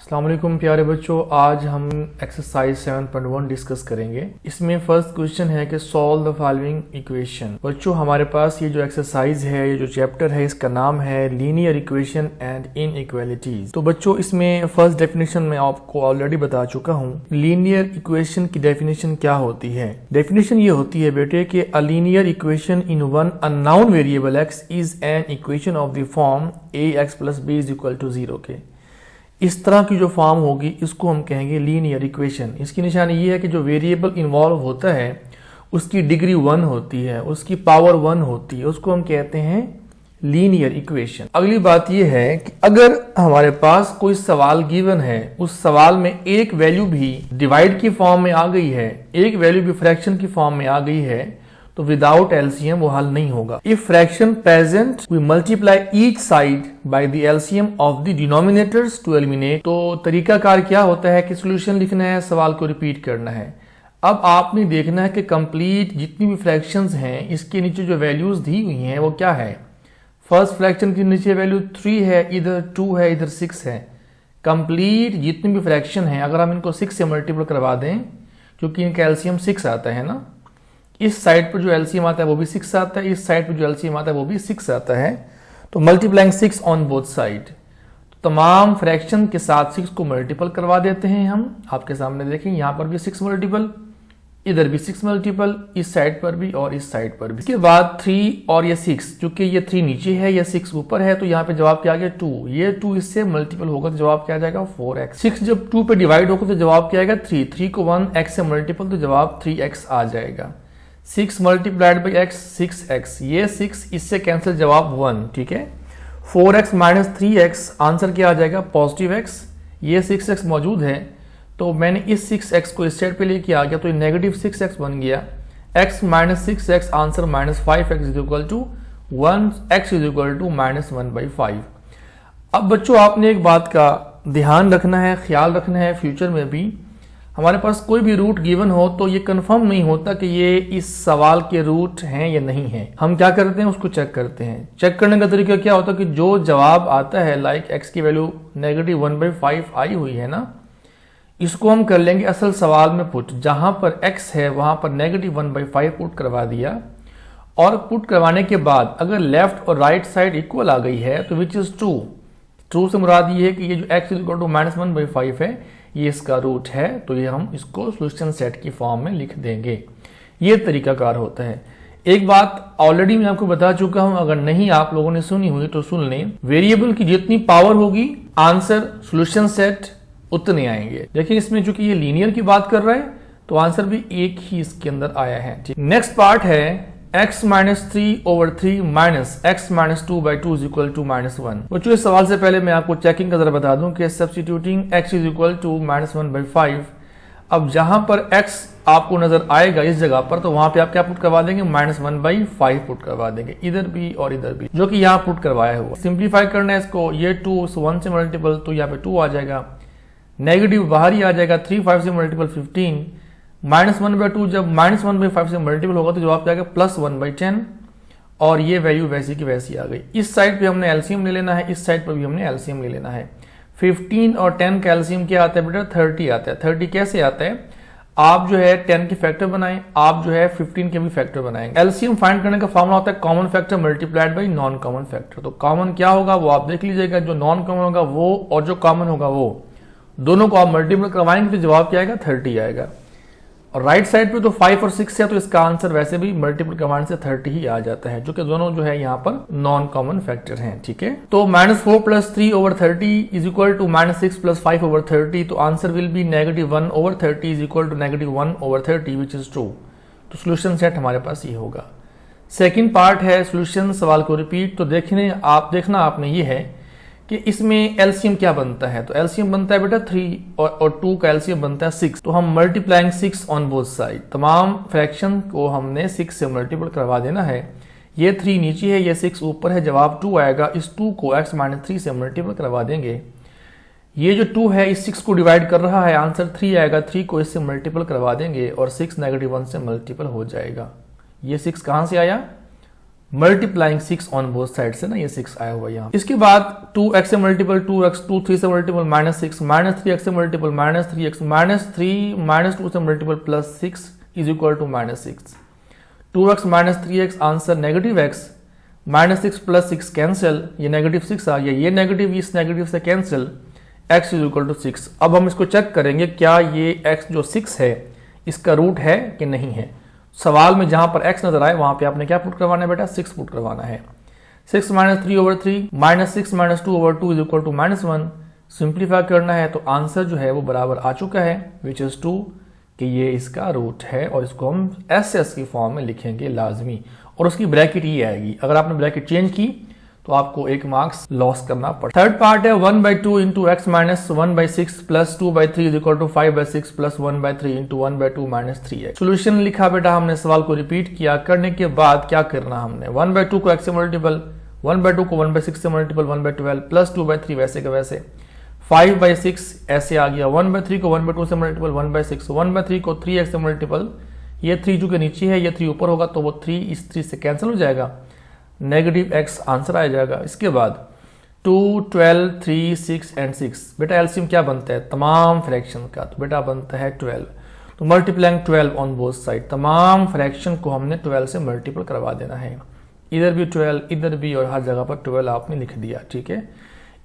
अस्सलाम वालेकुम प्यारे बच्चों, आज हम एक्सरसाइज 7.1 डिस्कस करेंगे। इसमें फर्स्ट क्वेश्चन है कि सॉल्व द फॉलोइंग इक्वेशन। बच्चों हमारे पास ये जो एक्सरसाइज है, ये जो चैप्टर है, इसका नाम है लीनियर इक्वेशन एंड इनइक्वालिटीज। तो बच्चों इसमें फर्स्ट डेफिनेशन मैं आपको ऑलरेडी बता चुका हूँ। लीनियर इक्वेशन की डेफिनेशन क्या होती है? डेफिनेशन ये होती है बेटे कि a linear equation in one unknown variable x is an equation of the form ax + b = 0 के। इस तरह की जो फॉर्म होगी इसको हम कहेंगे लीनियर इक्वेशन। इसकी निशानी ये है कि जो वेरिएबल इन्वॉल्व होता है उसकी डिग्री 1 होती है, उसकी पावर 1 होती है, उसको हम कहते हैं लीनियर इक्वेशन। अगली बात ये है कि अगर हमारे पास कोई सवाल गिवन है, उस सवाल में एक वैल्यू भी डिवाइड की फॉर्म में आ गई है, एक वैल्यू भी फ्रैक्शन की फॉर्म में आ गई है, तो विदाउट एलसीएम वो हल नहीं होगा। If fraction present we multiply each side by the LCM of the denominators to eliminate. तो तरीकाकार क्या होता है कि सॉल्यूशन लिखना है, सवाल को रिपीट करना है। अब आपने देखना है कि कंप्लीट जितनी भी फ्रैक्शंस हैं इसके नीचे जो वैल्यूज दी हुई हैं वो क्या है। फर्स्ट फ्रैक्शन के नीचे वैल्यू 3 है, इधर 2 है, इधर 6 है। कंप्लीट जितनी भी फ्रैक्शन है अगर हम इनको 6 से मल्टीपल करवा दें, क्योंकि इनका एलसीएम 6 आता है ना, इस साइड पर जो एलसीएम आता है वो भी 6 आता है, इस साइड पर जो एलसीएम आता है वो भी 6 आता है। तो मल्टीप्लाइंग 6 ऑन बोथ साइड, तमाम फ्रैक्शन के साथ 6 को मल्टीपल करवा देते हैं हम। आपके सामने देखें, यहां पर भी 6 मल्टीपल, इधर भी 6 मल्टीपल, इस साइड पर भी और इस साइड पर भी। इसके बाद 3 और ये 6, चूंकि ये 3 नीचे है, ये 6 ऊपर है, तो यहाँ पे जवाब क्या आ गया 2। ये 2 इससे मल्टीपल होगा तो जवाब क्या आ जाएगा 4x। 6 जब 2 पे डिवाइड होगा तो जवाब क्या आएगा 3। 3 को 1x से मल्टीपल तो जवाब 3x आ जाएगा। 6 मल्टीप्लाइड बाई x 6x, ये 6 इससे कैंसिल, जवाब 1। ठीक है, 4x माइनस 3x आंसर क्या आ जाएगा पॉजिटिव x। ये 6x मौजूद है तो मैंने इस 6x को इस साइड पे लेके आ गया तो ये नेगेटिव 6x बन गया। x minus 6x answer minus 5x equal to 1, x equal to -1/5। अब बच्चों आपने एक बात का ध्यान रखना है, ख्याल रखना है, फ्यूचर में भी हमारे पास कोई भी रूट गिवन हो तो ये कंफर्म नहीं होता कि ये इस सवाल के रूट हैं या नहीं है। हम क्या करते हैं, उसको चेक करते हैं। चेक करने का तरीका क्या होता है कि जो जवाब आता है, लाइक x की वैल्यू -1/5 आई हुई है ना, इसको हम कर लेंगे असल सवाल में पुट। जहां पर x है वहां पर -1/5 पुट करवा दिया, और पुट करवाने के बाद अगर लेफ्ट और राइट साइड इक्वल आ गई है तो विच इज ट्रू। ट्रू से मुराद ये है कि ये जो x इक्वल टू -1/5 है ये इसका रूट है, तो ये हम इसको सॉल्यूशन सेट की फॉर्म में लिख देंगे। ये तरीकाकार होता है। एक बात ऑलरेडी मैं आपको बता चुका हूं, अगर नहीं आप लोगों ने सुनी हुई तो सुन लें। वेरिएबल की जितनी पावर होगी आंसर सॉल्यूशन सेट उतने आएंगे। देखिए इसमें चूंकि ये लीनियर की बात कर रहा है तो आंसर भी एक ही इसके अंदर आया है। नेक्स्ट पार्ट है x - 3/3 minus x - 2/2 equal to -1। बच्चों इस सवाल से पहले मैं आपको चेकिंग का जरा बता दूं कि सब्स्टिट्यूटिंग x इक्वल टू -1/5, अब जहां पर x आपको नजर आएगा इस जगह पर तो वहां पे आप क्या पुट करवा देंगे -1/5 पुट करवा देंगे, इधर भी और इधर भी, जो कि यहाँ पुट करवाया हुआ। सिंप्लीफाई करना है इसको, ये 2 1 से मल्टीपल तो यहाँ पे 2 आ जाएगा, नेगेटिव बाहर ही आ जाएगा, 3 5 से मल्टीपल 15, -1/2 जब -1/5 से मल्टीपल होगा तो जवाब जाएगा +1/10, और ये वैल्यू वैसी की वैसी आ गई। इस साइड पे हमने एलसीएम ले लेना है, इस साइड पर भी हमने एलसीएम ले लेना है। 15 और 10 का एलसीएम क्या आता है बेटा 30 आता है। 30 कैसे आता है, आप जो है 10 के फैक्टर बनाएं, आप जो है 15 के भी फैक्टर बनाएंगे। एलसीएम फाइंड करने का फॉर्मूला होता है common factor multiplied by non common factor. तो कॉमन क्या होगा वो आप देख लीजिएगा, जो नॉन कॉमन होगा वो और जो कॉमन होगा वो, दोनों को आप मल्टीपल करवाएंगे तो जवाब क्या आएगा 30 आएगा। और राइट साइड पे तो 5 और 6 है तो इसका आंसर वैसे भी मल्टीपल करवाने से 30 ही आ जाता है, जो कि दोनों जो है यहाँ पर नॉन कॉमन फैक्टर हैं। ठीक है, तो -4 + 3/30 इज इक्वल टू -6 + 5/30, तो answer will be -1/30 is equal to -1/30 which is true. तो सोल्यूशन सेट हमारे पास ये होगा। सेकेंड पार्ट है सोल्यूशन, सवाल को रिपीट। तो देखना आपने ये है कि इसमें एलसीएम क्या बनता है। तो एलसीएम बनता है बेटा 3 और 2 का एलसीएम बनता है 6। तो हम मल्टीप्लाइंग 6 ऑन बोथ साइड, तमाम फ्रैक्शन को हमने 6 से मल्टीपल करवा देना है। ये 3 नीचे है, ये 6 ऊपर है, जवाब 2 आएगा। इस 2 को x - 3 से मल्टीपल करवा देंगे। ये जो 2 है इस 6 को डिवाइड कर रहा है, आंसर 3 आएगा। 3 को इससे मल्टीपल करवा देंगे और 6 -1 से मल्टीपल हो जाएगा। ये 6 कहां से आया मल्टीप्लाइंग 6 ऑन बोथ साइड से ना, ये 6 आया हुआ यहाँ। इसके बाद 2x से मल्टीपल 2x, 2 3 से मल्टीपल -6, -3x से मल्टीपल -3x, -3 -2 से multiple +6 is equal to -6। 2x -3x answer negative x, -6 + 6 cancel, ये -6 आ गया, ये नेगेटिव इस नेगेटिव से cancel, x is equal to 6। अब हम इसको चेक करेंगे क्या ये x जो 6 है इसका रूट है कि नहीं है। सवाल में जहां पर x नजर आए वहां पे आपने क्या पुट करवाना है बेटा, 6 पुट करवाना है। 6 - 3/3 -6 - 2/2 इज इक्वल टू -1। सिंप्लीफाई करना है तो आंसर जो है वो बराबर आ चुका है, विच इज 2, कि ये इसका रूट है और इसको हम SS की फॉर्म में लिखेंगे लाजमी, और उसकी ब्रैकेट ये आएगी। अगर आपने ब्रैकेट चेंज की तो आपको 1 मार्क्स लॉस करना पड़ता है। थर्ड पार्ट है 1/2 into x minus 1/6 plus 2/3 is equal to 5/6 plus 1/3 into 1/2 minus 3x। Solution लिखा बेटा हमने, सवाल को रिपीट किया, करने के बाद क्या करना हमने, 1/2 को x से मल्टीपल, 1/2 को 1/6 से मल्टीपल 1/12 प्लस 2/3 वैसे का वैसे, 5/6 ऐसे आ गया, 1/3 को 1/2 से मल्टीपल 1/6, 1/3 को 3x से मल्टीपल, ये 3 जो के नीचे है ये 3 ऊपर होगा तो वो 3 इस 3 से कैंसिल हो जाएगा, नेगेटिव x आंसर आ जाएगा। इसके बाद 2, 12, 3, 6 एंड 6, बेटा एलसीएम क्या बनता है तमाम फ्रैक्शन का, तो बेटा बनता है 12। तो मल्टीप्लाइंग 12 ऑन बोथ साइड, तमाम फ्रैक्शन को हमने 12 से मल्टीपल करवा देना है, इधर भी 12 इधर भी, और हर जगह पर 12 आपने लिख दिया, ठीक है।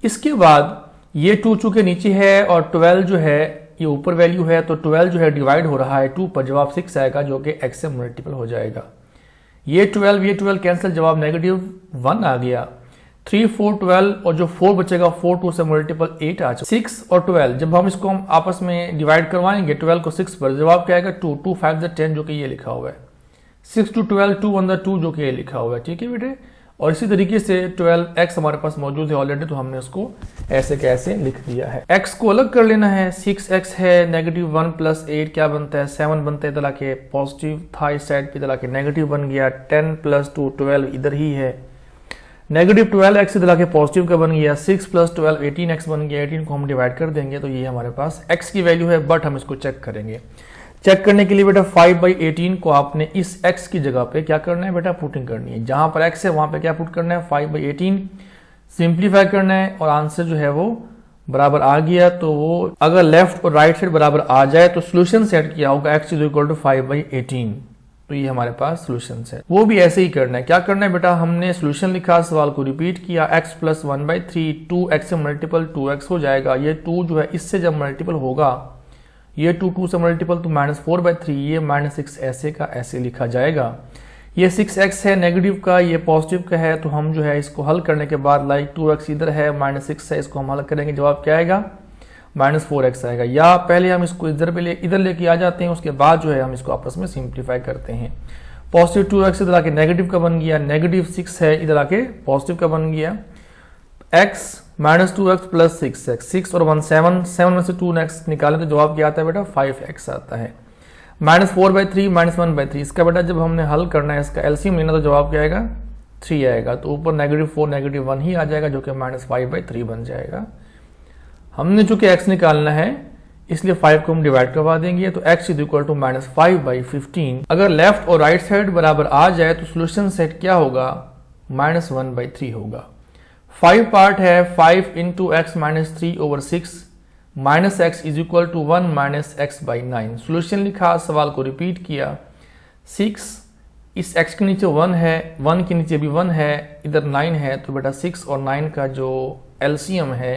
इसके बाद ये 2 चूंकि नीचे है और 12 जो है ये ऊपर वैल्यू है, तो 12 जो है डिवाइड हो रहा है 2 पर, जवाब 6 आएगा जो कि x से मल्टीपल हो जाएगा। ये 12 कैंसिल, जवाब -1 आ गया। 3, 4, 12 और जो 4 बचेगा 4 2 से मल्टीपल 8 आ चुका। 6 और 12 जब हम इसको हम आपस में डिवाइड करवाएंगे 12 को 6 पर, जवाब क्या आएगा 2, 2 5 10 जो कि ये लिखा हुआ है, 6 to 12 2 1 2 जो कि ये लिखा हुआ है, ठीक है बेटे। और इसी तरीके से 12x हमारे पास मौजूद है ऑलरेडी, तो हमने उसको ऐसे कैसे लिख दिया है। x को अलग कर लेना है, 6x है, -1 + 8 क्या बनता है 7 बनता है, इधर आके पॉजिटिव था इस साइड पे, इधर आके नेगेटिव बन गया, 10 + 2 12 इधर ही है, -12x इधर आके पॉजिटिव का बन गया, 6 + 12 18x बन गया, 18 को हम डिवाइड कर देंगे तो ये हमारे पास x की वैल्यू है, बट हम इसको चेक करेंगे। चेक करने के लिए बेटा 5/18 को आपने इस x की जगह पे क्या करना है बेटा, पुटिंग करनी है, जहां पर x है वहां पे क्या पुट करना है 5/18, सिंप्लीफाई करना है और आंसर जो है वो बराबर आ गया। तो वो अगर लेफ्ट और राइट साइड बराबर आ जाए तो सोल्यूशन सेट किया होगा x इज इक्वल टू 5/18, तो ये हमारे पास सोल्यूशन है। वो भी ऐसे ही करना है, क्या करना है बेटा, हमने सोल्यूशन लिखा, सवाल को रिपीट किया, x + 1/3 2x से मल्टीपल 2x हो जाएगा, ये 2 जो है इससे जब मल्टीपल होगा, ये 2 2 से मल्टीपल तो -4/3, ये -6 ऐसे का ऐसे लिखा जाएगा। ये 6x है नेगेटिव का, ये पॉजिटिव का है, तो हम जो है इसको हल करने के बाद लाइक 2x इधर है, -6 है, इसको हम हल करेंगे, जवाब क्या आएगा -4x आएगा। या पहले हम इसको इधर लेके आ जाते हैं, उसके बाद जो है हम इसको आपस में सिंप्लीफाई करते हैं। पॉजिटिव 2x इधर आके नेगेटिव का बन गया, -6 है इधर आके पॉजिटिव का बन गया, x -2x + 6x, 6 और 1 7, 7 में से 2x निकालें तो जवाब क्या आता है बेटा 5x आता है। -4/3 -1/3, इसका बेटा जब हमने हल करना है, इसका एलसीएम लेना तो जवाब क्या आएगा 3 आएगा, तो ऊपर -4 -1 ही आ जाएगा जो कि -5/3 बन जाएगा। हमने चूंकि x निकालना है इसलिए 5 को हम डिवाइड करवा देंगे, तो x इज इक्वल टू -5/15। अगर लेफ्ट और राइट साइड बराबर आ जाए तो सोल्यूशन सेट क्या होगा -1/3 होगा। 5 पार्ट है, 5 into x -3/6 -x is equal to 1 -x/9। Solution लिखा, सवाल को रिपीट किया, 6 इस x के नीचे 1 है, 1 के नीचे भी 1 है, इधर 9 है, तो बेटा 6 और 9 का जो एलसीएम है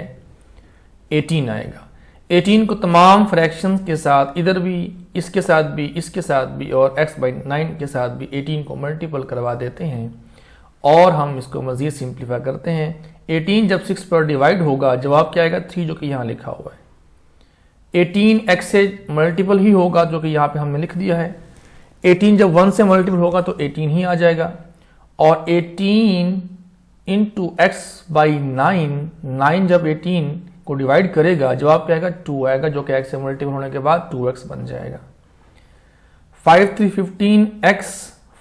18 आएगा। 18 को तमाम फ्रैक्शन के साथ, इधर भी इसके साथ भी इसके साथ भी और x/9 के साथ भी 18 को मल्टीपल करवा देते हैं और हम इसको मजीद सिंप्लीफाई करते हैं। 18 जब 6 पर डिवाइड होगा जवाब क्या आएगा 3 जो कि यहाँ लिखा हुआ है। 18 x से मल्टीपल ही होगा जो कि यहाँ पे हमने लिख दिया है। 18 जब 1 से मल्टीपल होगा तो 18 ही आ जाएगा, और 18 इंटू x/9, 9 जब 18 को डिवाइड करेगा जवाब क्या आएगा 2 आएगा जो कि x से मल्टीपल होने के बाद 2x बन जाएगा। 5 3 15x,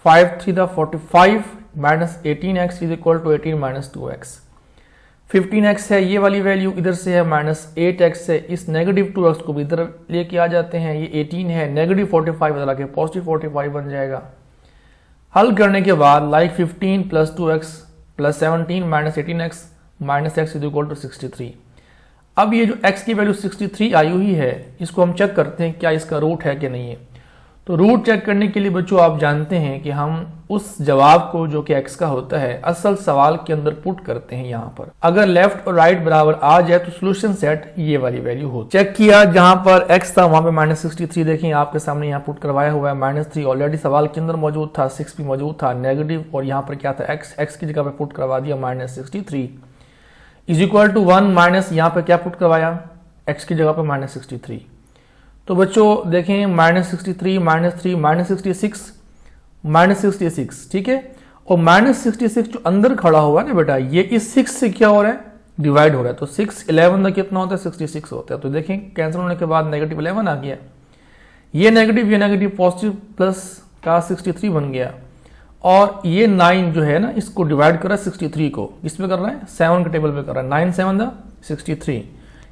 5 3 45 -18x is equal to 18 - 2x। 15x है ये वाली वैल्यू, इधर से है -8x है, इस नेगेटिव 2x को भी इधर लेके आ जाते हैं, ये 18 है, -45 इधर आके +45 बन जाएगा। हल करने के बाद like 15 plus 2x plus 17 minus 18x minus x is equal to 63। अब ये जो x की वैल्यू 63 आई हुई है, इसको हम चेक करते हैं क्या इसका रूट है कि नहीं है। तो रूट चेक करने के लिए बच्चों आप जानते हैं कि हम उस जवाब को जो कि x का होता है असल सवाल के अंदर पुट करते हैं। यहाँ पर अगर लेफ्ट और राइट बराबर आ जाए तो सोल्यूशन सेट ये वाली वैल्यू हो। चेक किया, जहां पर x था वहां पे माइनस 63 देखें आपके सामने यहाँ पुट करवाया हुआ है। -3 ऑलरेडी सवाल के अंदर मौजूद था, 6 भी मौजूद था नेगेटिव, और यहाँ पर क्या था x की जगह पे पुट करवा दिया -63 इज इक्वल टू 1 माइनस यहाँ पे क्या पुट करवाया x की जगह पे -63। तो बच्चों देखें -63 -3 -66 ठीक है, और -66 जो अंदर खड़ा हुआ है ना बेटा, ये इस 6 से क्या हो रहा है, डिवाइड हो रहा है। तो 6 11 तक कितना होता है, 66 होता है। तो देखें कैंसिल होने के बाद -11 आ गया, ये नेगेटिव पॉजिटिव प्लस का 63 बन गया, और ये 9 जो है ना इसको डिवाइड कर रहा है 63 को, इसमें कर रहा है 7 के टेबल पे कर रहा है, 9 7 63,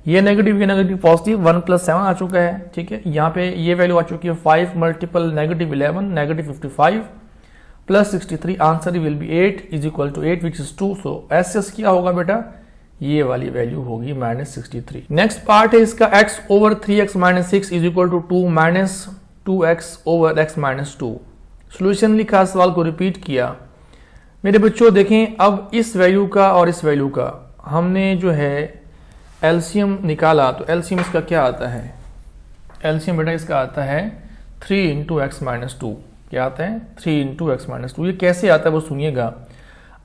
ये नेगेटिव पॉजिटिव 1 प्लस 7 आ चुका है। ठीक है, यहाँ पे ये वैल्यू आ चुकी है 5 multiple -11 -55 plus 63, answer will be 8 is equal to 8 which is 2। So S क्या होगा बेटा, ये वाली वैल्यू होगी -63। नेक्स्ट पार्ट है इसका x over 3x minus 6 is equal to 2 minus 2x over x minus 2। Solution लिखा, सवाल को रिपीट किया। मेरे बच्चों देखें, अब इस वैल्यू का और इस वैल्यू का हमने जो है एलसीएम निकाला, तो एलसीएम इसका क्या आता है, एलसीएम बेटा इसका आता है 3 इंटू एक्स माइनस 2। क्या आता है, 3 इंटू एक्स माइनस 2। ये कैसे आता है वो सुनिएगा।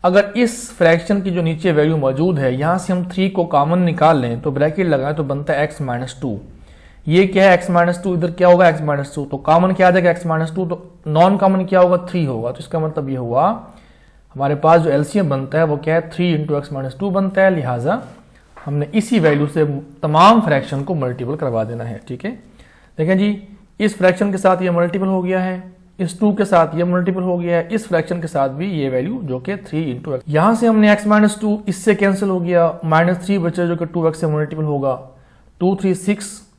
अगर इस फ्रैक्शन की जो नीचे वैल्यू मौजूद है यहाँ से हम 3 को कॉमन निकाल लें तो ब्रैकेट लगाएं तो बनता है एक्स माइनस 2। ये क्या है, एक्स माइनस 2, इधर क्या होगा एक्स माइनस 2, तो कॉमन क्या आ जाएगा एक्स माइनस 2, तो नॉन कॉमन क्या होगा 3 होगा। तो इसका मतलब ये हुआ हमारे पास जो एलसीएम बनता है वो क्या है 3 इंटू एक्स माइनस 2 बनता है। लिहाजा हमने इसी वैल्यू से तमाम फ्रैक्शन को मल्टीपल करवा देना है। ठीक है, देखें जी, इस फ्रैक्शन के साथ ये मल्टीपल हो गया है, इस 2 के साथ ये मल्टीपल हो गया है, इस फ्रैक्शन के साथ भी ये वैल्यू जो कि 3 इंटू एक्स, यहां से हमने x माइनस 2 इससे कैंसिल हो गया, -3 बचा जो कि 2x से मल्टीपल होगा, 2 3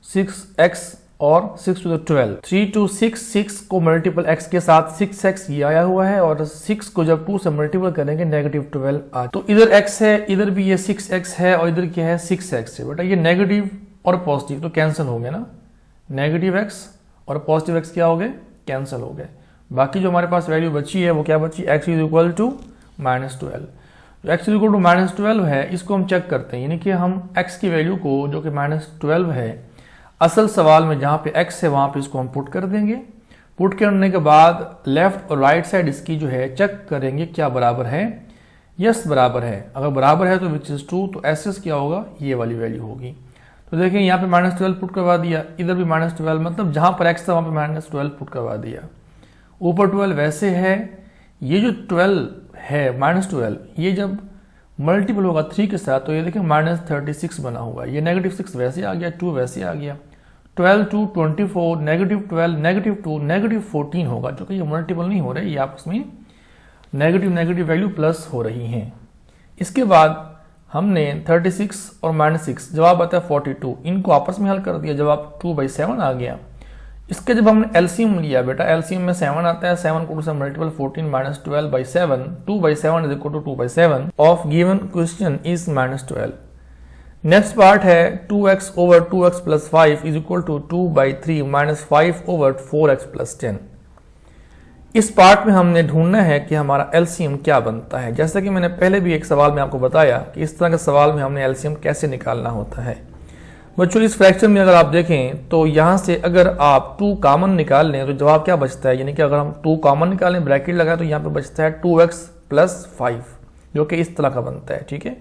6x और 6 टू द 12, 3 2 6 को मल्टीपल x के साथ 6x ये आया हुआ है, और 6 को जब 2 से मल्टीपल करेंगे -12 आ, तो इधर x है, इधर भी ये 6x है, और इधर क्या है 6x है। बेटा ये नेगेटिव और पॉजिटिव तो कैंसिल हो गए ना, नेगेटिव x और पॉजिटिव x क्या हो गए, कैंसिल हो गए। बाकी जो हमारे पास वैल्यू बची है वो क्या बची, x इज इक्वल टू -12। जो x इज इक्वल टू -12 है इसको हम चेक करते हैं, यानी कि हम x की वैल्यू को जो कि -12 है असल सवाल में जहां पे x है वहां पे इसको हम पुट कर देंगे। पुट करने के बाद लेफ्ट और राइट साइड इसकी जो है चेक करेंगे क्या बराबर है, यस बराबर है। अगर बराबर है तो विच इज ट्रू, तो एस क्या होगा, ये वाली वैल्यू होगी। तो देखिए यहाँ पे -12 पुट करवा दिया, इधर भी -12, मतलब जहां पर x था वहां पे -12 पुट करवा दिया। ऊपर 12 वैसे है, ये जो 12 है -12 ये जब मल्टीपल होगा 3 के साथ तो ये देखिए -36 बना हुआ है, ये -6 वैसे आ गया, 2 वैसे आ गया, 12 2 24 -12 -2 -14 होगा, जो कि ये मल्टीपल नहीं हो रहे, ये आपस में नेगेटिव वैल्यू प्लस हो रही हैं। इसके बाद हमने 36 और -6 जवाब आता है 42, इनको आपस में हल कर दिया, जवाब 2/7 आ गया। इसके जब हमने एलसीएम लिया बेटा, एलसीएम में 7 आता है, 7 को multiple 14 -12/7, 2/7 is equal to 2/7 of given question is -12। Next part है 2x over 2x plus 5 is equal to 2/3 -5 over 4x plus 10। इस पार्ट में हमने ढूंढना है कि हमारा एलसीएम क्या बनता है। जैसा कि मैंने पहले भी एक सवाल में आपको बताया कि इस तरह के सवाल में हमने एलसीएम कैसे निकालना होता है। बच्चों इस फ्रैक्शन में अगर आप देखें तो यहां से अगर आप 2 कॉमन निकाल लें तो जवाब क्या बचता है, यानी कि अगर हम 2 कॉमन निकालें ब्रैकेट लगाए तो यहाँ पे बचता है 2x प्लस 5 जो कि इस तरह का बनता है। ठीक है,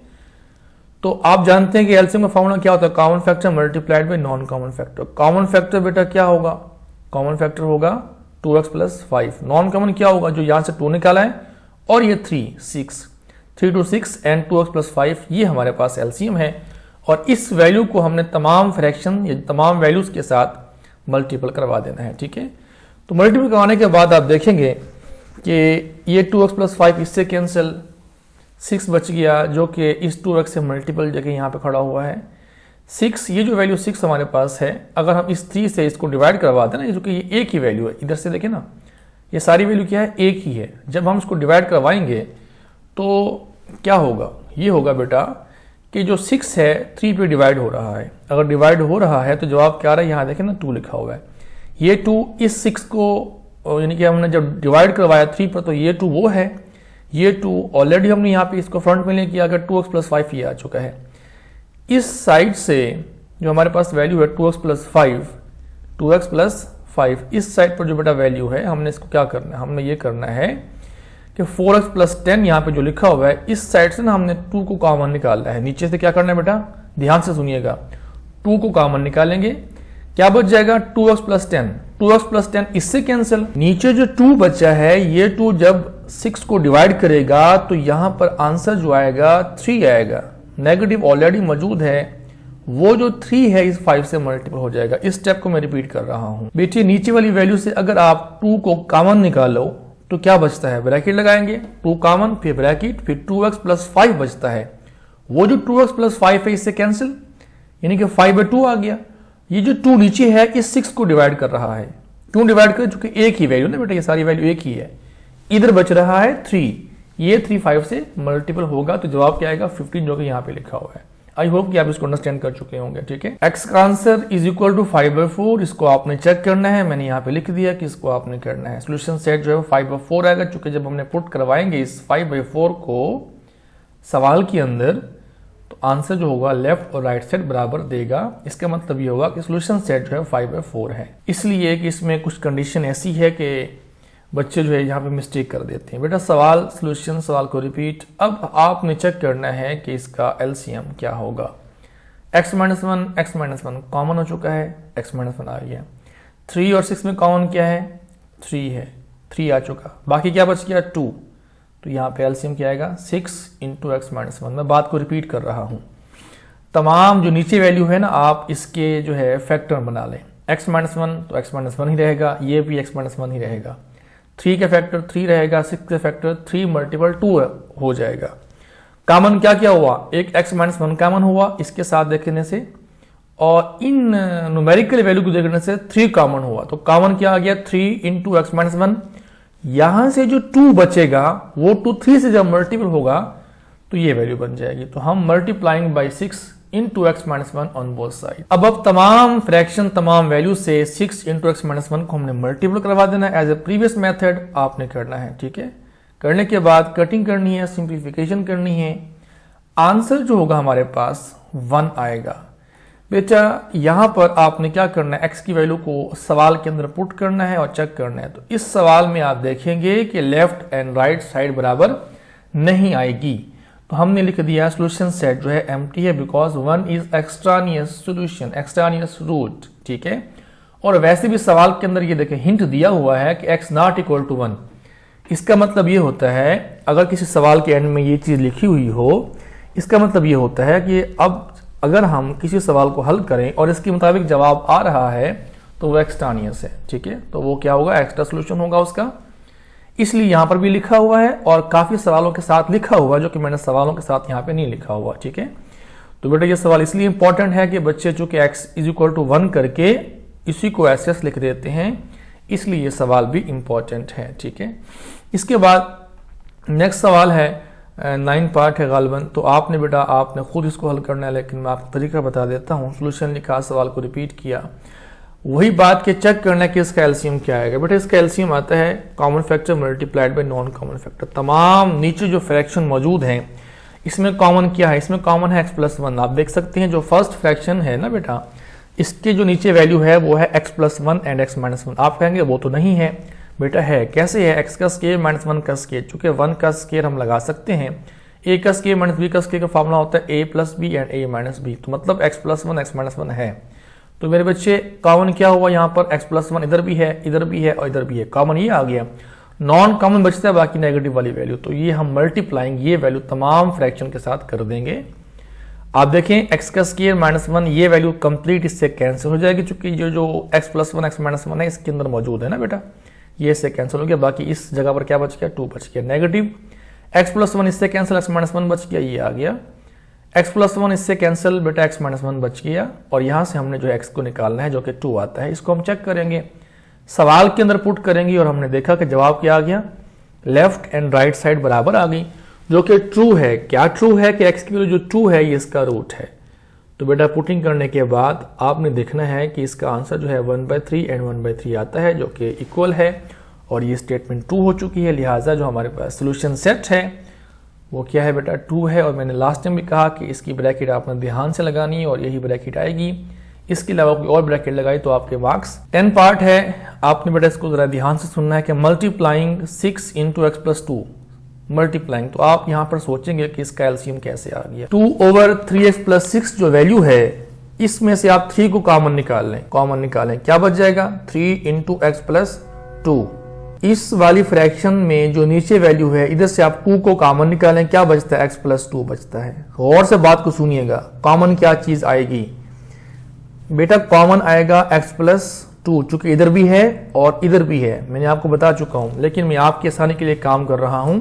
तो आप जानते हैं कि एलसीएम का फॉर्मूला क्या होता है, common factor multiplied by non common factor. Common factor बेटा क्या होगा, कॉमन फैक्टर होगा 2x प्लस 5, नॉन कॉमन क्या होगा, जो यहां से 2 निकाला है और ये 3 to 6 एंड 2x प्लस 5, ये हमारे पास एलसीएम है। और इस वैल्यू को हमने तमाम फ्रैक्शन या तमाम वैल्यूज के साथ मल्टीपल करवा देना है। ठीक है, तो मल्टीपल करवाने के बाद आप देखेंगे कि ये 2x प्लस 5 इससे कैंसिल, 6 बच गया जो कि इस 2x से मल्टीपल जगह यहाँ पे खड़ा हुआ है। 6, ये जो वैल्यू 6 हमारे पास है, अगर हम इस 3 से इसको डिवाइड करवा दें ना, जो कि ये एक ही वैल्यू है, इधर से देखें ना, ये सारी वैल्यू क्या है, एक ही है। जब हम इसको डिवाइड करवाएंगे तो क्या होगा, ये होगा बेटा कि जो 6 है 3 पे डिवाइड हो रहा है। अगर डिवाइड हो रहा है तो जवाब क्या आ रहा है, यहाँ देखें ना 2 लिखा हुआ है। ये 2 इस 6 को यानी कि हमने जब डिवाइड करवाया 3 पर तो ये 2 वो है, ये 2 ऑलरेडी हमने यहाँ पे इसको फ्रंट में ले किया, अगर 2x + 5 ये आ चुका है। इस साइड से जो हमारे पास वैल्यू है 2x + 5, 2x + 5, इस साइड पर जो बेटा वैल्यू है हमने इसको क्या करना है, हमने ये करना है कि 4x + 10 यहाँ पे जो लिखा हुआ है इस साइड से ना हमने 2 को कॉमन निकालना है। नीचे से क्या करना है बेटा, ध्यान से सुनिएगा, 2 को कॉमन निकालेंगे, क्या बच जाएगा 2x + 10, 2x + 10 इससे कैंसिल। नीचे जो 2 बचा है ये 2 जब 6 को डिवाइड करेगा तो यहाँ पर आंसर जो आएगा 3 आएगा। नेगेटिव ऑलरेडी मौजूद है, वो जो 3 है इस 5 से मल्टीपल हो जाएगा। इस स्टेप को मैं रिपीट कर रहा हूं बेटी। नीचे वाली वैल्यू से अगर आप 2 को कॉमन निकालो तो क्या बचता है, ब्रैकेट लगाएंगे, 2 कॉमन फिर ब्रैकेट फिर 2x + 5 बचता है। वो जो 2x + 5 है इससे कैंसिल, यानी कि 5/2 आ गया। ये जो 2 नीचे है इस 6 को डिवाइड कर रहा है, 2 डिवाइड कर चूंकि एक ही वैल्यू ना बेटा, ये सारी वैल्यू एक ही है। इधर बच रहा है 3, ये 3 5 से मल्टीपल होगा तो जवाब क्या आएगा 15, जो कि यहाँ पे लिखा हुआ है। आई होप कि आप इसको अंडरस्टैंड कर चुके होंगे, ठीक है। x का आंसर = 5/4, इसको आपने चेक करना है, मैंने यहाँ पे लिख दिया कि इसको आपने करना है। सोल्यूशन सेट जो है 5/4 आएगा, चूंकि जब हमने पुट करवाएंगे इस 5/4 को सवाल के अंदर तो आंसर जो होगा लेफ्ट और राइट साइड बराबर देगा। इसका मतलब ये होगा कि सोल्यूशन सेट जो है 5/4 है। इसलिए कि इसमें कुछ कंडीशन ऐसी है कि बच्चे जो है यहाँ पे मिस्टेक कर देते हैं। बेटा सवाल सोल्यूशन, सवाल को रिपीट। अब आपने चेक करना है कि इसका एलसीएम क्या होगा। x - 1 कॉमन हो चुका है, x - 1 आ गया। 3 और 6 में कॉमन क्या है, 3 है, 3 आ चुका। बाकी क्या बच गया 2, तो यहाँ पे एलसीएम क्या आएगा 6 × x - 1। मैं बात को रिपीट कर रहा हूँ, तमाम जो नीचे वैल्यू है ना आप इसके जो है फैक्टर बना लें। x - 1 तो x - 1 ही रहेगा, ये भी x - 1 ही रहेगा। 3 का फैक्टर 3 रहेगा, 6 का फैक्टर 3 × 2 हो जाएगा। कॉमन क्या क्या हुआ, एक x - 1 कॉमन हुआ इसके साथ देखने से, और इन न्यूमेरिकल वैल्यू को देखने से 3 कॉमन हुआ। तो कॉमन क्या आ गया 3 × x - 1। यहां से जो 2 बचेगा वो 2 3 से जब मल्टीपल होगा तो ये वैल्यू बन जाएगी। तो हम multiplying by 6 × x - 1 on both side. अब तमाम फ्रैक्शन, तमाम वैल्यू से 6 × x - 1 को हमने मल्टीपल करवा देना है। एज ए प्रीवियस मेथड आपने करना है, ठीक है। करने के बाद कटिंग करनी है, सिंप्लीफिकेशन करनी है। आंसर जो होगा हमारे पास 1 आएगा। बेटा यहां पर आपने क्या करना है, x की वैल्यू को सवाल के अंदर पुट करना है और चेक करना है। तो इस सवाल में आप देखेंगे कि लेफ्ट एंड राइट साइड बराबर नहीं आएगी, तो हमने लिख दिया सोल्यूशन सेट जो है एम्प्टी है, बिकॉज 1 इज एक्सट्रानियस सोल्यूशन, एक्सट्रानियस रूट, ठीक है। और वैसे भी सवाल के अंदर ये देखें हिंट दिया हुआ है कि x ≠ 1। इसका मतलब ये होता है, अगर किसी सवाल के एंड में ये चीज लिखी हुई हो, इसका मतलब ये होता है कि अब अगर हम किसी सवाल को हल करें और इसके मुताबिक जवाब आ रहा है तो वो एक्सट्रानियस है, ठीक है। तो वो क्या होगा, एक्स्ट्रा सोल्यूशन होगा उसका। इसलिए यहां पर भी लिखा हुआ है और काफी सवालों के साथ लिखा हुआ है, जो कि मैंने सवालों के साथ यहाँ पे नहीं लिखा हुआ, ठीक है। तो बेटा ये सवाल इसलिए इंपॉर्टेंट है कि बच्चे चूंकि x = 1 करके इसी को ऐसे लिख देते हैं, इसलिए ये सवाल भी इंपॉर्टेंट है, ठीक है। इसके बाद नेक्स्ट सवाल है 9 पार्ट है गालिबन। तो आपने बेटा आपने खुद इसको हल करना है, लेकिन मैं आपको तरीका बता देता हूँ। सोल्यूशन लिखा, सवाल को रिपीट किया, वही बात के चेक करना है कि इसका एलसीएम क्या आएगा। बेटा इसका एलसीएम आता है common factor multiplied by non common factor. तमाम नीचे जो फ्रैक्शन मौजूद हैं इसमें कॉमन क्या है, इसमें कॉमन है x + 1। आप देख सकते हैं जो फर्स्ट फ्रैक्शन है ना बेटा, इसके जो नीचे वैल्यू है वो है x + 1 एंड x - 1। आप कहेंगे वो तो नहीं है, बेटा है। कैसे है, x का स्क्वायर - 1 का स्क्वायर, चूंकि 1 का स्क्वायर हम लगा सकते हैं, a का स्क्वायर - b का स्क्वायर का फॉर्मूला होता है a + b and a - b। तो मतलब x + 1 x - 1 है। तो मेरे बच्चे कॉमन क्या हुआ, यहाँ पर x + 1 इधर भी है, इधर भी है और इधर भी है, कॉमन ये आ गया। नॉन कॉमन बचता है बाकी नेगेटिव वाली वैल्यू, तो ये हम मल्टीप्लाइंग ये वैल्यू तमाम फ्रैक्शन के साथ कर देंगे। आप देखें x का स्क्वायर -1, ये वैल्यू कंप्लीट इससे कैंसिल हो जाएगी, चूंकि ये जो x + 1 x - 1 है इसके अंदर मौजूद है ना बेटा, ये इससे कैंसिल हो गया। बाकी इस जगह पर क्या बच गया, 2 बच गया। नेगेटिव x + 1 इससे कैंसिल, x - 1 बच गया, ये आ गया। x + 1 इससे कैंसिल, बेटा x - 1 बच गया। और यहां से हमने जो x को निकालना है जो कि 2 आता है, इसको हम चेक करेंगे। सवाल के अंदर पुट करेंगे और हमने देखा कि जवाब क्या आ गया, लेफ्ट एंड राइट साइड बराबर आ गई, जो कि ट्रू है। क्या ट्रू है कि x की वैल्यू जो ट्रू है ये इसका रूट है। तो बेटा पुटिंग करने के बाद आपने देखना है कि इसका आंसर जो है 1/3 एंड 1/3 आता है, जो कि इक्वल है, और ये स्टेटमेंट ट्रू हो चुकी है। लिहाजा जो हमारे पास सोल्यूशन सेट है वो क्या है बेटा, ट्रू है। और मैंने लास्ट टाइम भी कहा कि इसकी ब्रैकेट आपने ध्यान से लगानी है और यही ब्रैकेट आएगी। इसके अलावा कोई और ब्रैकेट लगाई तो आपके मार्क्स 10 पार्ट है। आपने बेटा इसको जरा ध्यान से सुनना है कि मल्टीप्लाइंग 6 × x+2 मल्टीप्लाइंग, तो आप यहां पर सोचेंगे कि इसका एलसीएम कैसे आ गया। 2/3x+6 जो वैल्यू है इसमें से आप 3 को कॉमन निकालें, क्या बच जाएगा, 3 × x+2। इस वाली फ्रैक्शन में जो नीचे वैल्यू है इधर से आप 2 को कॉमन निकालें, क्या बचता है, x+2 बचता है। गौर से बात को सुनिएगा, कॉमन क्या चीज आएगी बेटा, कॉमन आएगा x+2, चूंकि इधर भी है और इधर भी है, मैंने आपको बता चुका हूं, लेकिन मैं आपकी आसानी के लिए काम कर रहा हूं।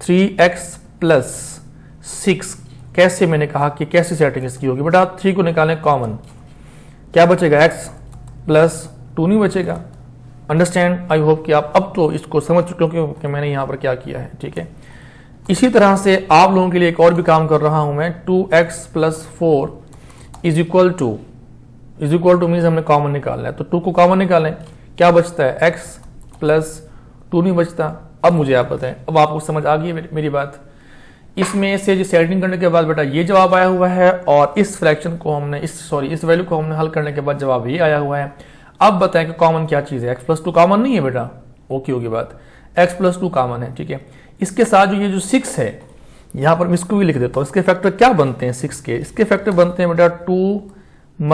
3x+6 कैसे, मैंने कहा कि कैसे सेटिंग इसकी होगी बेटा, 3 को निकालें कॉमन, क्या बचेगा, x+2 नहीं बचेगा। अंडरस्टैंड, आई होप कि आप अब तो इसको समझ चुके हो कि मैंने यहां पर क्या किया है, ठीक है। इसी तरह से आप लोगों के लिए एक और भी काम कर रहा हूं मैं, 2x+4 is equal two means हमने कॉमन निकालना है, तो 2 को कॉमन निकालें, क्या बचता है, x+2 नहीं बचता। अब मुझे आप बताएं, अब आपको समझ आ गई है मेरी बात। इसमें से जो सेटिंग करने के बाद बेटा ये जवाब आया हुआ है, और इस फ्रैक्शन को हमने इस वैल्यू को हमने हल करने के बाद जवाब ये आया हुआ है। अब बताएं कि कॉमन क्या चीज है, x+2 कॉमन नहीं है बेटा, ओके होगी बात, x+2 कॉमन है, ठीक है। इसके साथ जो ये जो 6 है, यहां पर मैं इसको भी लिख देता हूं, इसके फैक्टर क्या बनते हैं 6 के, इसके फैक्टर बनते हैं बेटा 2 ×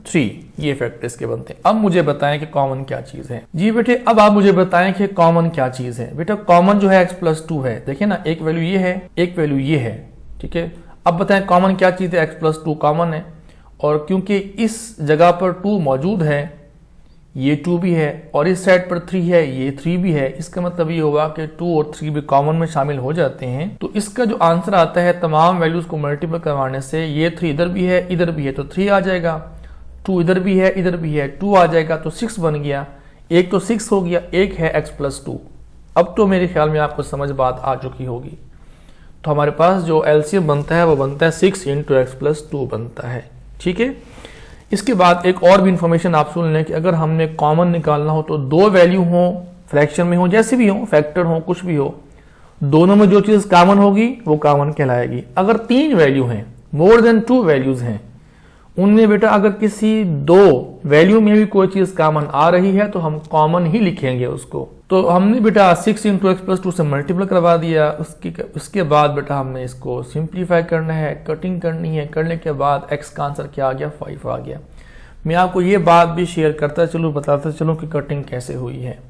3, ये फैक्टर इसके बनते हैं। अब मुझे बताएं कि कॉमन क्या चीज है। जी बेटे, अब आप मुझे बताएं कि कॉमन क्या चीज है। बेटा कॉमन जो है x+2 है, देखिए ना, एक वैल्यू ये है, एक वैल्यू ये है, ठीक है। अब बताएं कॉमन क्या चीज है, x+2 कॉमन है, और क्योंकि इस जगह पर 2 मौजूद है, ये 2 भी है, और इस साइड पर 3 है, ये 3 भी है, इसका मतलब ये होगा कि 2 और 3 भी कॉमन में शामिल हो जाते हैं। तो इसका जो आंसर आता है तमाम वैल्यूज को मल्टीपल करवाने से, ये 3 इधर भी है, इधर भी है, तो 3 आ जाएगा, 2 इधर भी है, इधर भी है, 2 आ जाएगा, तो 6 बन गया। एक तो 6 हो गया, एक है x+2। अब तो मेरे ख्याल में आपको समझ बात आ चुकी होगी। तो हमारे पास जो एलसीएम बनता है वो बनता है 6 × x+2 बनता है, ठीक है। इसके बाद एक और भी इंफॉर्मेशन आप सुन लें कि अगर हमने कॉमन निकालना हो तो 2 वैल्यू हो, फ्रैक्शन में हो, जैसे भी हो, फैक्टर हो, कुछ भी हो, दोनों में जो चीज कॉमन होगी वो कॉमन कहलाएगी। अगर 3 वैल्यू हैं, मोर देन 2 वैल्यूज हैं, उनमें बेटा अगर किसी 2 वैल्यू में भी कोई चीज कॉमन आ रही है तो हम कॉमन ही लिखेंगे उसको। तो हमने बेटा 6 × x+2 से मल्टीपल करवा दिया। उसके बाद बेटा हमने इसको सिंप्लीफाई करना है, कटिंग करनी है, करने के बाद x का आंसर क्या आ गया, 5 आ गया। मैं आपको ये बात भी शेयर करता चलूँ, बताता चलूँ कि कटिंग कैसे हुई है।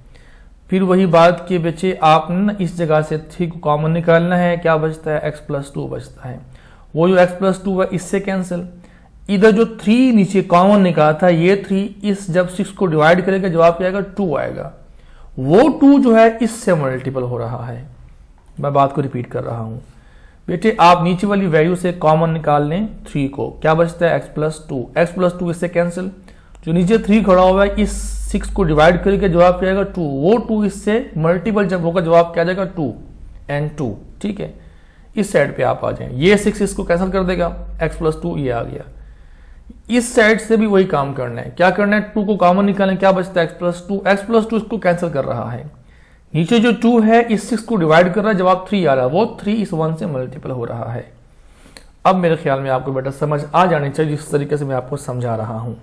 फिर वही बात कि बच्चे आपने ना इस जगह से 3 को कॉमन निकालना है, क्या बचता है, x+2 बचता है। वो जो x+2 है इससे कैंसिल, इधर जो 3 नीचे कॉमन निकाला था, ये 3 इस जब 6 को डिवाइड करेगा जवाब क्या आएगा, 2 आएगा। वो 2 जो है इससे मल्टीपल हो रहा है। मैं बात को रिपीट कर रहा हूं बेटे, आप नीचे वाली वैल्यू से कॉमन निकाल लें 3 को, क्या बचता है, x+2। x+2 इससे कैंसिल, जो नीचे 3 खड़ा हुआ है इस 6 को डिवाइड करके जवाब क्या आएगा, 2। वो 2 इससे मल्टीपल जब होगा जवाब क्या आ जाएगा, 2 and 2, ठीक है। इस साइड पे आप आ जाएं, ये 6 इसको कैंसिल कर देगा, x+2 ये आ गया। इस साइड से भी वही काम करना है, क्या करना है, 2 को कॉमन निकालें, क्या बचता है, x+2। x+2 इसको कैंसिल कर रहा है, नीचे जो 2 है इस 6 को डिवाइड कर रहा है, जवाब 3 आ रहा है, वो 3 इस 1 से मल्टीपल हो रहा है। अब मेरे ख्याल में आपको बेटा समझ आ जानी चाहिए जिस तरीके से मैं आपको समझा रहा हूं।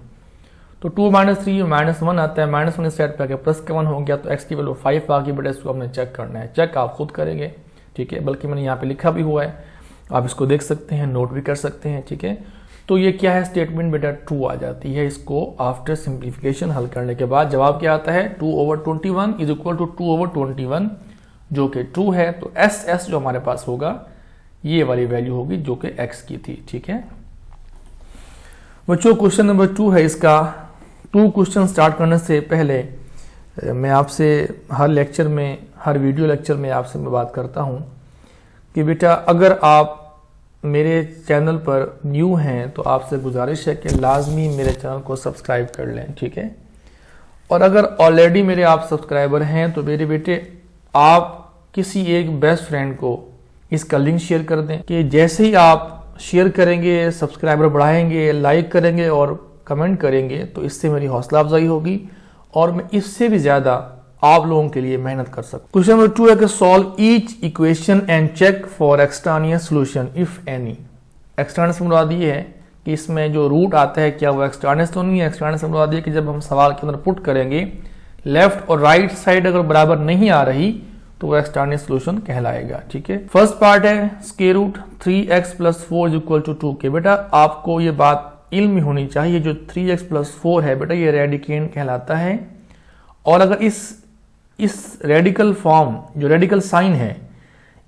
तो 2 - 3 -1 आता है, -1 इस साइड पे आके प्लस का 1 हो गया, तो x की वैल्यू 5 आ गई। बेटा इसको हमने चेक करना है, चेक आप खुद करेंगे, ठीक है, बल्कि मैंने यहाँ पे लिखा भी हुआ है, आप इसको देख सकते हैं, नोट भी कर सकते हैं, ठीक है। तो ये क्या है, स्टेटमेंट बेटा ट्रू आ जाती है। इसको आफ्टर सिंप्लीफिकेशन हल करने के बाद जवाब क्या आता है, 2/21 इज इक्वल टू 2/21, जो कि ट्रू है। तो SS जो हमारे पास होगा ये वाली वैल्यू होगी जो कि x की थी, ठीक है बच्चों। क्वेश्चन नंबर 2 है इसका। 2 क्वेश्चन स्टार्ट करने से पहले मैं आपसे हर लेक्चर में, हर वीडियो लेक्चर में आपसे मैं बात करता हूं कि बेटा अगर आप मेरे चैनल पर न्यू हैं तो आपसे गुजारिश है कि लाजमी मेरे चैनल को सब्सक्राइब कर लें, ठीक है। और अगर ऑलरेडी मेरे आप सब्सक्राइबर हैं तो मेरे बेटे आप किसी एक बेस्ट फ्रेंड को इसका लिंक शेयर कर दें कि जैसे ही आप शेयर करेंगे, सब्सक्राइबर बढ़ाएंगे, लाइक करेंगे और कमेंट करेंगे तो इससे मेरी हौसला अफजाई होगी और मैं इससे भी ज़्यादा आप लोगों के लिए मेहनत कर सकता हूं। क्वेश्चन नंबर 2 है कि solve each equation and check for extraneous solution if any. Extraneous मुराद ये है कि इसमें जो रूट आता है क्या वो एक्सट्रानियस तो नहीं है। एक्सट्रानियस मुराद ये कि जब हम सवाल के अंदर पुट करेंगे लेफ्ट और राइट साइड अगर बराबर नहीं आ रही तो वो एक्सट्रानियस सॉल्यूशन कहलाएगा। ठीक है, फर्स्ट पार्ट है स्क्वायर रूट 3x + 4 = 2 के। बेटा आपको ये बात इल्म में होनी चाहिए, जो 3x + 4 है बेटा ये रेडिकेंड कहलाता है और अगर इस रेडिकल फॉर्म जो रेडिकल साइन है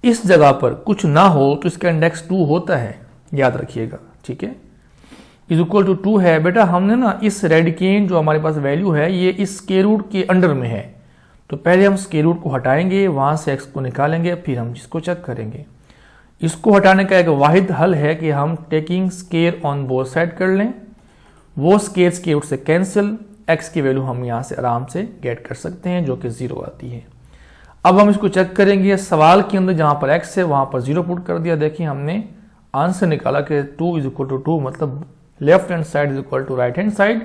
इस जगह पर कुछ ना हो तो इसका इंडेक्स 2 होता है, याद रखिएगा। ठीक है, =2 है। बेटा हमने ना इस रेडिकेंड जो हमारे पास वैल्यू है ये इस स्क्वायर रूट के अंडर में है, तो पहले हम स्क्वायर रूट को हटाएंगे, वहां से x को निकालेंगे, फिर हम इसको चेक करेंगे। इसको हटाने का एक वाहिद हल है कि हम taking square on both side कर लें, वो स्क्वायर रूट से कैंसिल, x की वैल्यू हम यहां से आराम से गेट कर सकते हैं जो कि 0 आती है। अब हम इसको चेक करेंगे, सवाल के अंदर जहां पर x है वहां पर 0 पुट कर दिया। देखिए हमने आंसर निकाला कि 2 = 2 मतलब left hand side = right hand side,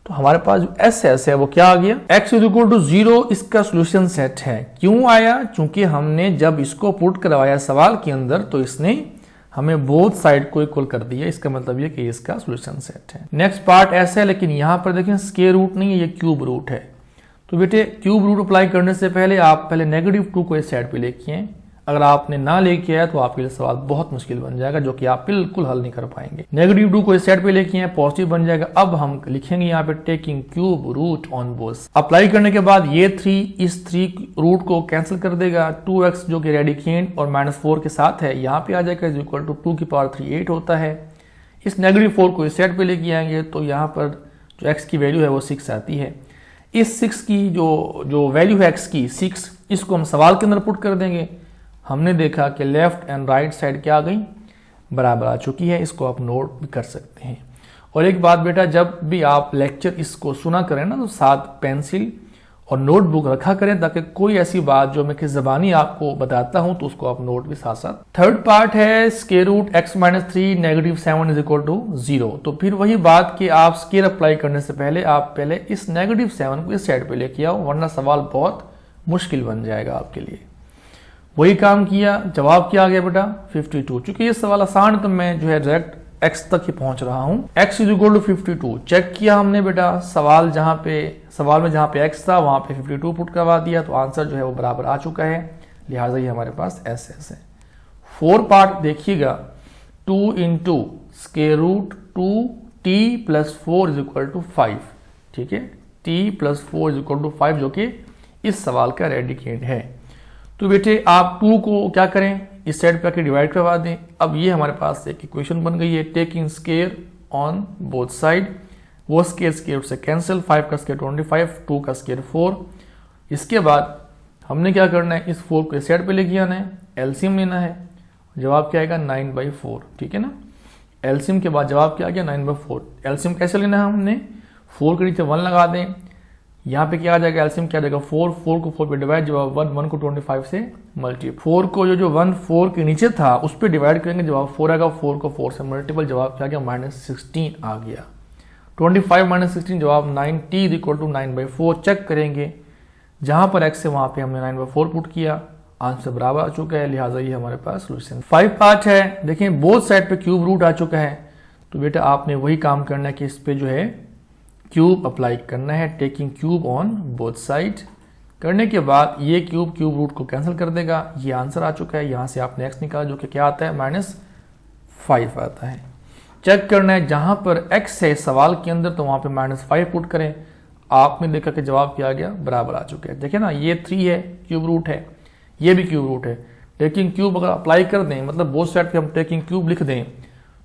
तो हमारे पास जो एस है वो क्या आ गया, x = 0 इसका सोल्यूशन सेट है। क्यों आया? क्योंकि हमने जब इसको पुट करवाया सवाल के अंदर तो इसने हमें बोथ साइड को इक्वल कर दिया, इसका मतलब ये कि इसका सोल्यूशन सेट है। नेक्स्ट पार्ट ऐसा है, लेकिन यहां पर देखें स्क्वायर रूट नहीं है, ये क्यूब रूट है। तो बेटे क्यूब रूट अप्लाई करने से पहले आप पहले -2 को इस साइड पे लेके आए। अगर आपने ना लेके आया तो आपके लिए सवाल बहुत मुश्किल बन जाएगा, जो कि आप बिल्कुल हल नहीं कर पाएंगे। -2 को इस साइड पे लेके आए, पॉजिटिव बन जाएगा। अब हम लिखेंगे यहाँ पे taking cube root on both. Apply करने के बाद ये 3 इस 3 रूट को कैंसिल कर देगा। 2x जो कि रेडिकेंड और -4 के साथ है यहाँ पे आ जाएगा, =2⁻³ 8 होता है। इस -4 को इस साइड पे लेके आएंगे तो यहाँ पर जो x की वैल्यू है वो 6 आती है। इस 6 की जो वैल्यू है x की 6, इसको हम सवाल के अंदर पुट कर देंगे। हमने देखा कि लेफ्ट एंड राइट साइड क्या आ गई, बराबर आ चुकी है। इसको आप नोट भी कर सकते हैं। और एक बात बेटा, जब भी आप लेक्चर इसको सुना करें ना तो साथ पेंसिल और नोटबुक रखा करें, ताकि कोई ऐसी बात जो मैं किस ज़बानी आपको बताता हूं तो उसको आप नोट भी साथ साथ। थर्ड पार्ट है स्क्वायर रूट x - 3 -7 = 0। तो फिर वही बात कि आप स्क्वायर अप्लाई करने से पहले आप पहले इस -7 को इस साइड पे लेके आओ, वरना सवाल बहुत मुश्किल बन जाएगा आपके लिए। वही काम किया, जवाब क्या आ गया बेटा 52। चूंकि ये सवाल आसान है तो मैं जो है डायरेक्ट x तक ही पहुंच रहा हूं। x = 52 चेक किया हमने बेटा, सवाल में जहां पे x था वहां पे 52 पुट करवा दिया, तो आंसर जो है वो बराबर आ चुका है, लिहाजा ये हमारे पास एस है। 4 पार्ट देखिएगा, 2 × √2t + 4 = 5। ठीक है, t + 4 = 5 जो कि इस सवाल का रेडिकेंड है। तो बेटे आप 2 को क्या करें, इस साइड पे आके डिवाइड करवा दें। अब ये हमारे पास एक इक्वेशन बन गई है, taking square on both side, वो स्क्वायर से कैंसिल, 5 का स्क्वायर 25, 2 का स्क्वायर 4। इसके बाद हमने क्या करना है, इस 4 को इस साइड पे लेके आना है, एलसीएम लेना है। जवाब क्या आएगा 9/4। ठीक है ना, एलसीएम के बाद जवाब क्या आ गया 9/4। एलसीएम कैसे लेना है, हमने 4 के नीचे 1 लगा दें, यहाँ पे क्या आ जाएगा, एलसीएम क्या आ जाएगा 4 को 4 पे डिवाइड, जवाब 1 को 25 से मल्टीप्लाई। 4 को जो 1 4 के नीचे था उस पे डिवाइड करेंगे, जवाब 4 आएगा। 4 को 4 से मल्टीपल, जवाब क्या आ गया -16 आ गया। 25 - 16 जवाब 9, t = 9/4। चेक करेंगे, जहां पर x है वहां पे हमने 9/4 पुट किया, आंसर बराबर आ चुका है, लिहाजा ये हमारे पास सोल्यूशन। 5 पार्ट है, देखिए बोथ साइड पे क्यूब रूट आ चुका है। तो बेटा आपने वही काम करना है कि इस पे जो है क्यूब अप्लाई करना है, taking cube on both side. करने के बाद ये क्यूब रूट को कैंसिल कर देगा, ये आंसर आ चुका है। यहां से आपने x निकाला जो कि क्या आता है -5 आता है। चेक करना है, जहां पर x है सवाल के अंदर तो वहां पे -5 पुट करें। आपने देखा कि जवाब क्या आ गया, बराबर आ चुके हैं। देखिए ना, ये 3 है, क्यूब रूट है, ये भी क्यूब रूट है। टेकिंग क्यूब अगर अप्लाई कर दें, मतलब बोथ साइड पे हम टेकिंग क्यूब लिख दें,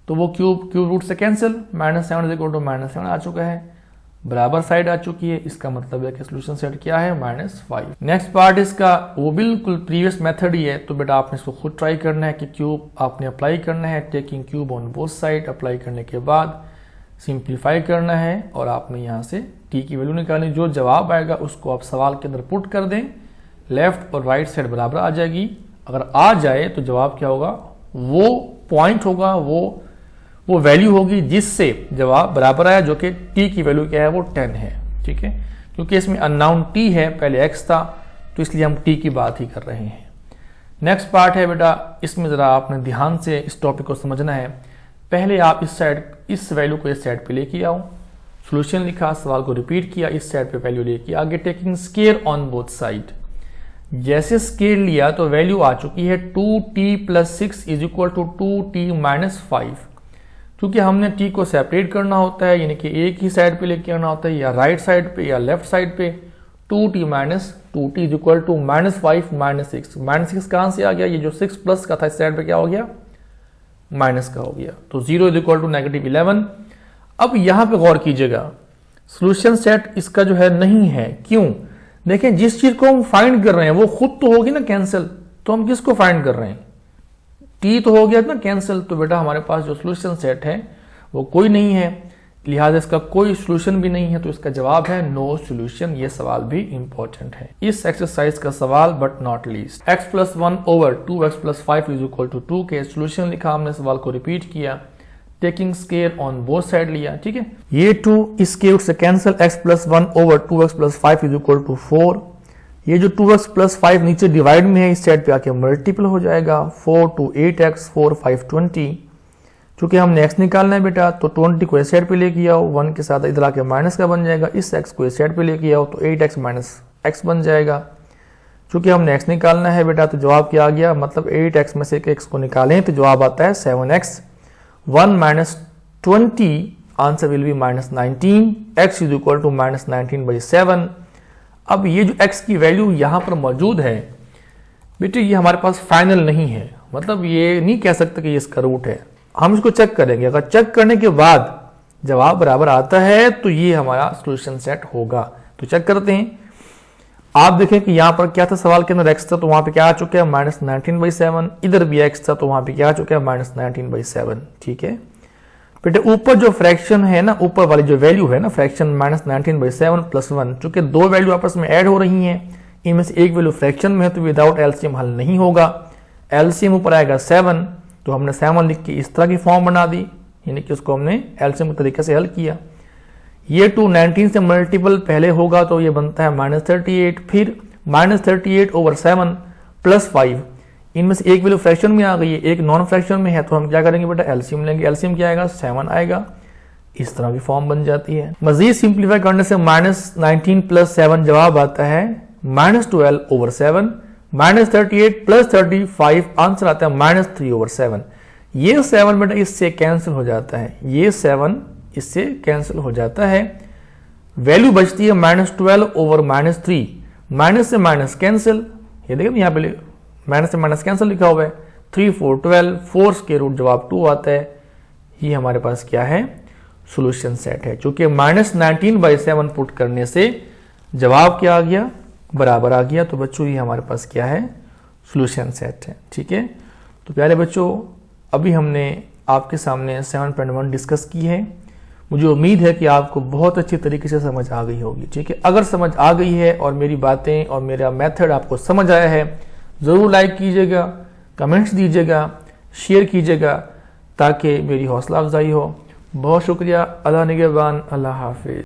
तो वो क्यूब रूट से कैंसिल, -7 = -7 आ चुका है, बराबर साइड आ चुकी है। इसका मतलब है कि सोल्यूशन सेट क्या है -5। नेक्स्ट पार्ट इसका वो बिल्कुल प्रीवियस मेथड ही है, तो बेटा आपने इसको खुद ट्राई करना है कि क्यूब आपने अप्लाई करना है, taking cube on both side. Apply करने के बाद सिंप्लीफाई करना है और आपने यहाँ से टी की वैल्यू निकालें, जो जवाब आएगा उसको आप सवाल के अंदर पुट कर दें, लेफ्ट और राइट साइड बराबर आ जाएगी। अगर आ जाए तो जवाब क्या होगा, वो पॉइंट होगा, वो वैल्यू होगी जिससे जवाब बराबर आया, जो कि टी की वैल्यू क्या है, वो 10 है। ठीक है, क्योंकि इसमें अननोन टी है, पहले एक्स था, तो इसलिए हम टी की बात ही कर रहे हैं। नेक्स्ट पार्ट है बेटा, इसमें जरा आपने ध्यान से इस टॉपिक को समझना है। पहले आप इस वैल्यू को इस साइड पे लेके आओ, सॉल्यूशन लिखा, सवाल को रिपीट किया, इस साइड पे वैल्यू लेके आगे, taking square on both side. जैसे स्केयर लिया तो वैल्यू आ चुकी है 2t + 6 = 2t - 5। क्योंकि हमने t को सेपरेट करना होता है, यानी कि एक ही साइड पे लेके आना होता है, या राइट साइड पे या लेफ्ट साइड पे। 2t - 2t = -5 - 6। -6 कहां से आ गया, ये जो 6 प्लस का था इस साइड पे क्या हो गया, माइनस का हो गया, तो 0 = -11। अब यहां पे गौर कीजिएगा, सॉल्यूशन सेट इसका जो है नहीं है। क्यों? देखें, जिस चीज को हम फाइंड कर रहे हैं वो खुद तो होगी ना कैंसिल, तो हम किसको फाइंड कर रहे हैं, टी तो हो गया ना कैंसिल। तो बेटा हमारे पास जो सॉल्यूशन सेट है वो कोई नहीं है, लिहाजा इसका कोई सॉल्यूशन भी नहीं है, तो इसका जवाब है नो सॉल्यूशन। ये सवाल भी इंपॉर्टेंट है इस एक्सरसाइज का सवाल, but not least. x + 1 / 2x + 5 = 2 के सॉल्यूशन लिखा, हमने सवाल को रिपीट किया, taking square on both side लिया। ठीक है, ये 2 इस स्केयर से कैंसिल, x + 1 / 2x + 5 = 4। ये जो 2x + 5 नीचे डिवाइड में है, इस साइड पे आके मल्टीपल हो जाएगा, 4 × 8x, 4 × 5 = 20। चूंकि हमने x निकालना है बेटा, तो 20 को इस साइड पे लेके आओ, 1 के साथ इधर आके माइनस का बन जाएगा, इस x को इस साइड पे लेके आओ तो 8x - x बन जाएगा। चूंकि हमने x निकालना है बेटा, तो जवाब क्या आ गया, मतलब 8x में से एक x को निकालें तो जवाब आता है 7x। 1 - 20, answer will B -19, x = -19/7। अब ये जो x की वैल्यू यहां पर मौजूद है बेटे, ये हमारे पास फाइनल नहीं है, मतलब ये नहीं कह सकते कि ये इसका रूट है। हम इसको चेक करेंगे, अगर चेक करने के बाद जवाब बराबर आता है तो ये हमारा सॉल्यूशन सेट होगा। तो चेक करते हैं। आप देखें कि यहां पर क्या था, सवाल के अंदर x था तो वहां पे क्या आ चुका है, -19/7। इधर भी x था तो वहां पे क्या आ चुका है, -19/7। ठीक है बेटे, ऊपर जो फ्रैक्शन है ना, ऊपर वाली जो वैल्यू है ना फ्रैक्शन, -19/7 + 1, चूंकि दो वैल्यू आपस में ऐड हो रही हैं, इनमें से एक वैल्यू फ्रैक्शन में है तो विदाउट एलसीएम हल नहीं होगा। एलसीएम ऊपर आएगा 7, तो हमने 7 लिख के इस तरह की फॉर्म बना दी, यानी कि उसको हमने एलसीएम के तरीके से हल किया। ये 2 19 से मल्टीपल पहले होगा तो ये बनता है -38, फिर -38/7 + 5, इनमें से एक वैल्यू फ्रैक्शन में आ गई है, एक नॉन फ्रैक्शन में है, तो हम क्या करेंगे बेटा, एलसीएम लेंगे। एलसीएम क्या आएगा, 7 आएगा। इस तरह की फॉर्म बन जाती है। मजीद सिंप्लीफाई करने से -19 + 7 जवाब आता है -12/7, -38 + 35 आंसर आता है -3/7। ये 7 बेटा इससे कैंसिल हो जाता है, ये 7 इससे कैंसिल हो जाता है, वैल्यू बचती है -12/-3, माइनस से माइनस कैंसिल। ये देखिए यहाँ पे माइनस से माइनस कैंसिल लिखा हुआ है, 3 4 12, 4 स्क्वायर रूट जवाब 2 आता है। ये हमारे पास क्या है, सॉल्यूशन सेट है। चूंकि -19/7 पुट करने से जवाब क्या आ गया, बराबर आ गया, तो बच्चों ये हमारे पास क्या है, सॉल्यूशन सेट है। ठीक है, तो प्यारे बच्चों अभी हमने आपके सामने 7.1 डिस्कस की है। मुझे उम्मीद है कि आपको बहुत अच्छी तरीके से समझ आ गई होगी। ठीक है, अगर समझ आ गई है और मेरी बातें और मेरा मेथड आपको समझ आया है, ज़रूर लाइक कीजिएगा, कमेंट्स दीजिएगा, शेयर कीजिएगा, ताकि मेरी हौसला अफजाई हो। बहुत शुक्रिया। अल्लाह निगहबान। अल्लाह हाफिज।